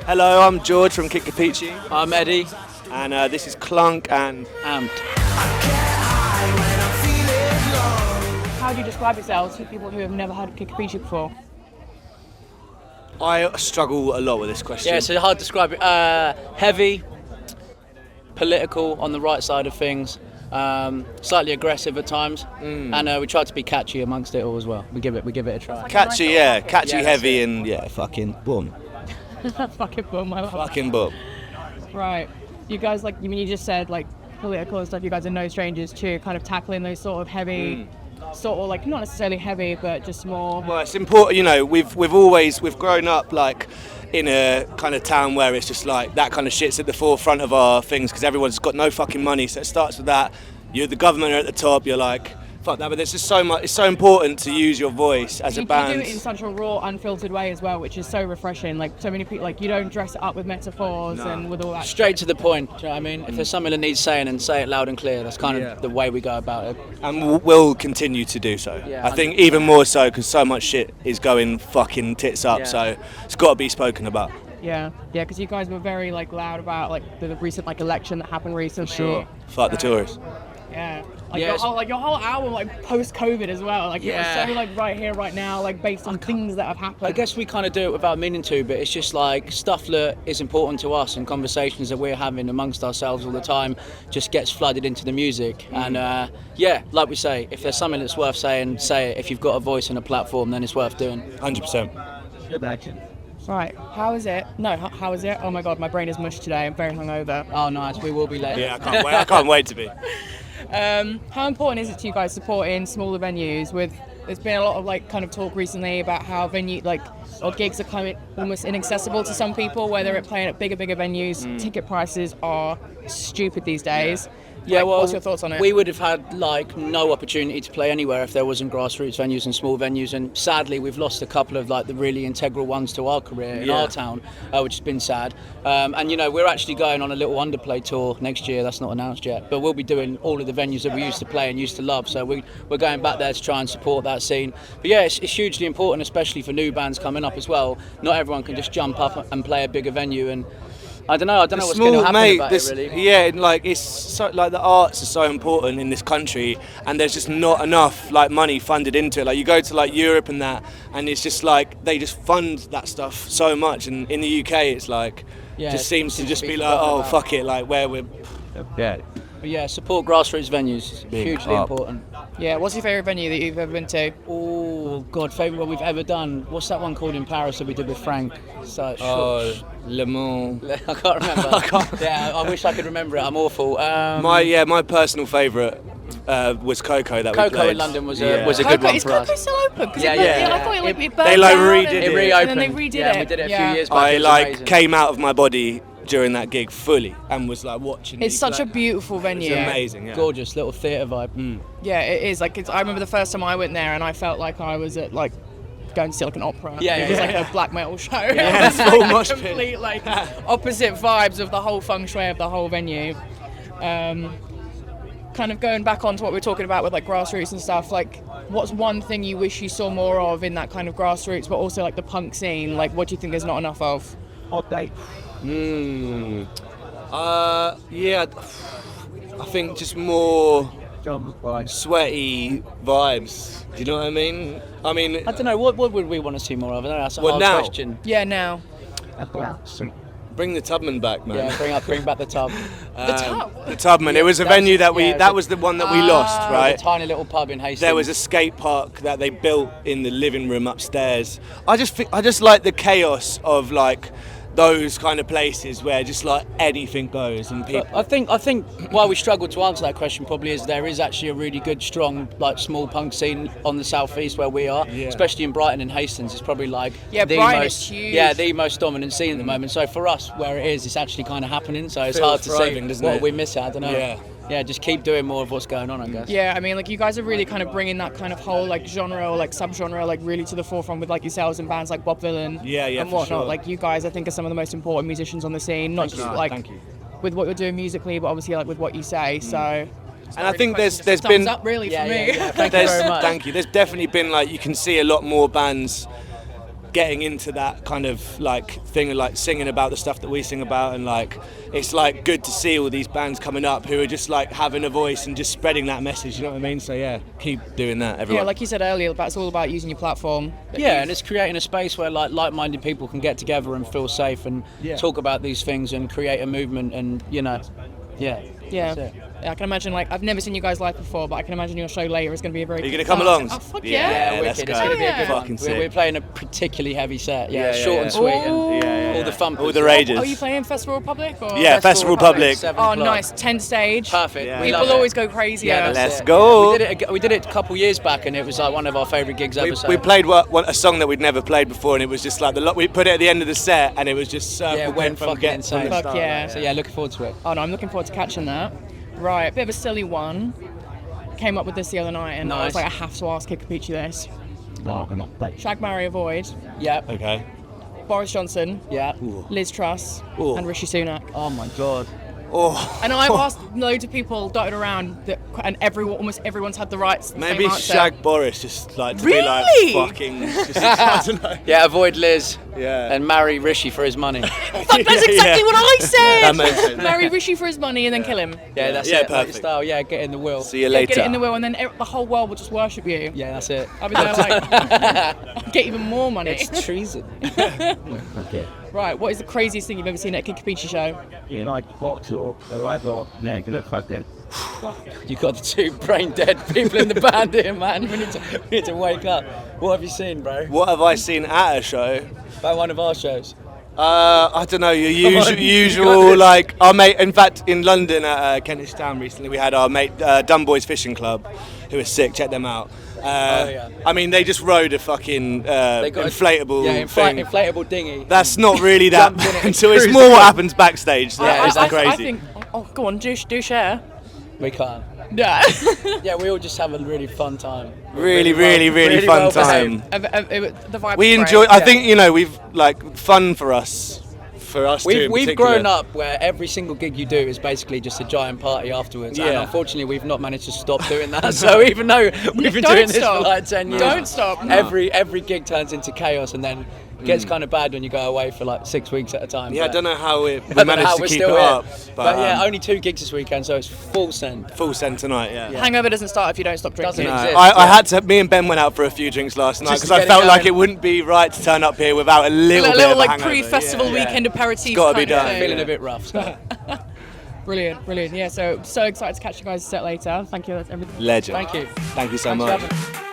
Hello, I'm George from Kapichi. I'm Eddie. And this is Clunk and Amped. How do you describe yourselves to people who have never heard of Kapichi before? I struggle a lot with this question. Yeah, so hard to describe it. Heavy, political on the right side of things, slightly aggressive at times, and we try to be catchy amongst it all as well. We give it a try. Catchy, yeah, catchy, heavy, and yeah, fucking boom. Fucking boom, I love that. Fucking boom. Right. You guys, like, you just said, like, political and stuff, you guys are no strangers to kind of tackling those sort of heavy, sort of, like, not necessarily heavy, but just more... Well, it's important, you know, we've grown up, like, in a kind of town where it's just, like, that kind of shit's at the forefront of our things, because everyone's got no fucking money, so it starts with that. You're the government are at the top, you're like... Fuck that, but there's just so much. It's so important to use your voice as a band. You do it in such a raw, unfiltered way as well, which is so refreshing. Like so many people, like you don't dress it up with metaphors and with all that. Straight to the point. Do you know what I mean? If there's something that needs saying, and say it loud and clear. That's kind of the way we go about it. And we'll continue to do so. Yeah, I think even more so because so much shit is going fucking tits up. So it's got to be spoken about. Yeah, because you guys were very like loud about like the recent like election that happened recently. Sure. Fuck the tourists. Yeah. Your whole album, like post-COVID as well, like it was so like right here, right now, like based on things that have happened. I guess we kind of do it without meaning to, but it's just like stuff that is important to us and conversations that we're having amongst ourselves all the time just gets flooded into the music. And like we say, if there's something that's worth saying, say it. If you've got a voice and a platform, then it's worth doing. 100%. Right, how is it? No, how is it? Oh my god, my brain is mush today. I'm very hungover. Oh nice, we will be late. Yeah, I can't wait. I can't wait to be. How important is it to you guys supporting smaller venues? There's been a lot of like kind of talk recently about how gigs are kind of almost inaccessible to some people, where they're playing at bigger venues. Ticket prices are stupid these days. Yeah, well, what's your thoughts on it? We would have had like no opportunity to play anywhere if there wasn't grassroots venues and small venues, and sadly we've lost a couple of like the really integral ones to our career in our town, which has been sad. And you know, we're actually going on a little underplay tour next year. That's not announced yet, but we'll be doing all of the venues that we used to play and used to love. So we're going back there to try and support that scene. But yeah, it's hugely important, especially for new bands coming up as well. Not everyone can just jump up and play a bigger venue, and I don't know what's going to happen about it really. Yeah, like it's so, like the arts are so important in this country, and there's just not enough like money funded into it. Like you go to like Europe and that, and it's just like they just fund that stuff so much, and in the UK it's like just seems to just be like, oh fuck it, like where we're But yeah, support grassroots venues. Hugely important. Yeah, what's your favourite venue that you've ever been to? Oh God, favourite one we've ever done. What's that one called in Paris that we did with Frank? Le Mans. I can't remember. Yeah, I wish I could remember it. I'm awful. My personal favourite was Coco that we played. Coco in London was a good one for us. Is Coco still open? Yeah. I thought it burned they like down redid it. It reopened. And then they redid it. We did it a few years back. I came out of my body during that gig fully and was like watching. It's such a beautiful venue. It's amazing, gorgeous little theatre vibe. Yeah, it is. Like I remember the first time I went there, and I felt like I was at like going to see like an opera. It was like a black metal show. Yeah, it's full mosh pit. Complete like opposite vibes of the whole feng shui of the whole venue. Kind of going back onto what we were talking about with like grassroots and stuff. Like, what's one thing you wish you saw more of in that kind of grassroots, but also like the punk scene? Like, what do you think there's not enough of? I think just more sweaty vibes. Do you know what I mean? I don't know. What would we want to see more of? I don't know. That's a hard question. Yeah, now. Bring the Tubman back, man. Yeah, bring back the tub. The Tubman. It was a venue that that was the one that we lost, right? A tiny little pub in Hastings. There was a skate park that they built in the living room upstairs. I just like the chaos of like those kind of places where just like anything goes and people. I think why we struggle to answer that question probably is there is actually a really good, strong, like small punk scene on the southeast where we are, especially in Brighton and Hastings. It's probably like Brighton is huge. The most dominant scene at the moment. So for us, where it is, it's actually kind of happening. So it's hard to see what we miss out. I don't know. Yeah, just keep doing more of what's going on, I guess. Yeah, I mean, like you guys are really kind of bringing that kind of whole like genre or like subgenre like really to the forefront with like yourselves and bands like Bob Vylan and whatnot. Sure. Like you guys, I think, are some of the most important musicians on the scene. Not just like with what you're doing musically, but obviously like with what you say. So. And I think there's been thumbs up really for me. Thank you very much. Thank you. There's definitely been like you can see a lot more bands getting into that kind of like thing of like singing about the stuff that we sing about, and like it's like good to see all these bands coming up who are just like having a voice and just spreading that message, you know what I mean? So yeah, keep doing that, everyone. Yeah, like you said earlier, it's all about using your platform. Yeah, and it's creating a space where like-minded people can get together and feel safe and talk about these things and create a movement, and that's it. Yeah, I can imagine, like, I've never seen you guys live before, but I can imagine your show later is going to be a very Are you going to come along? Oh, fuck yeah. Yeah, let's wicked. go. It's going to be a good Fucking one. sick. We're playing a particularly heavy set. Short and sweet, and all the fun. All the rages. Are you playing Festival Republic? Or? Yeah, Festival Republic. 7 Oh, o'clock. nice. 10 stage. Perfect. Yeah. We People love it. always go crazy. Yeah, Yeah, let's go. We did it a couple years back, and it was like one of our favourite gigs ever. We played a song that we'd never played before, and it was just like we put it at the end of the set, and it was just it went fucking insane. Fuck yeah. So looking forward to it. Oh no, I'm looking forward to catching that. Right, bit of a silly one. Came up with this the other night, and I was like, I have to ask Kapichi this. Shag, marry, avoid. Yeah. Okay. Boris Johnson. Yeah. Liz Truss. Ooh. And Rishi Sunak. Oh my god. Oh. And I've asked loads of people dotted around, and almost everyone's had the right. Maybe same answer. shag Boris, just like to Really? be like fucking. Just, I don't know. Yeah, avoid Liz. Yeah. And marry Rishi for his money. Fuck, that's exactly what I said. That makes sense. Marry Rishi for his money and then kill him. Yeah, that's Yeah, it. Like your perfect. style. Yeah, get in the will. See you later. Get it in the will, and then the whole world will just worship you. Yeah, that's it. I'll be there like, get even more money. It's treason. Right, what is the craziest thing you've ever seen at a Kapichi show? You got the two brain dead people in the band here, man. We need to wake up. What have you seen, bro? What have I seen at a show? About one of our shows. I don't know, your Come on, usual, like, our mate, in fact, in London at Kentish Town recently, we had our mate, Dumb Boys Fishing Club, who was sick, check them out. I mean, they just rode a fucking They got inflatable thing. inflatable dinghy. That's not really that, Jumped in it so it's and more cruised what around. happens backstage, that is I crazy. think, go on, do share. We can't. Yeah. Yeah, we all just have a really fun time. Really fun well time. behaved. The vibe We was enjoy, great. I think, we've, like, fun for us too in We've particular. grown up where every single gig you do is basically just a giant party afterwards, and Yeah. unfortunately we've not managed to stop doing that. So even though we've been Don't doing this stop. for like 10 years, Don't stop. No. Every gig turns into chaos, and then it gets kind of bad when you go away for like 6 weeks at a time. Yeah, I but- don't know how we I don't know managed how to we're keep it still here. up. But yeah, only 2 gigs this weekend, so it's full send. full send tonight, yeah. Hangover doesn't start if you don't stop drinking. Doesn't No, exist. I had to. Me and Ben went out for a few drinks last night Just because to I get it felt like going. it wouldn't be right to turn up here without a A little bit little of a like hangover. pre-festival Yeah. weekend aperitif. It's gotta be kind of done. thing. Feeling a bit rough. So. Brilliant. Yeah, so excited to catch you guys a set later. Thank you. That's everything. Legend. Thank you. Thank you so Thanks for much. having me.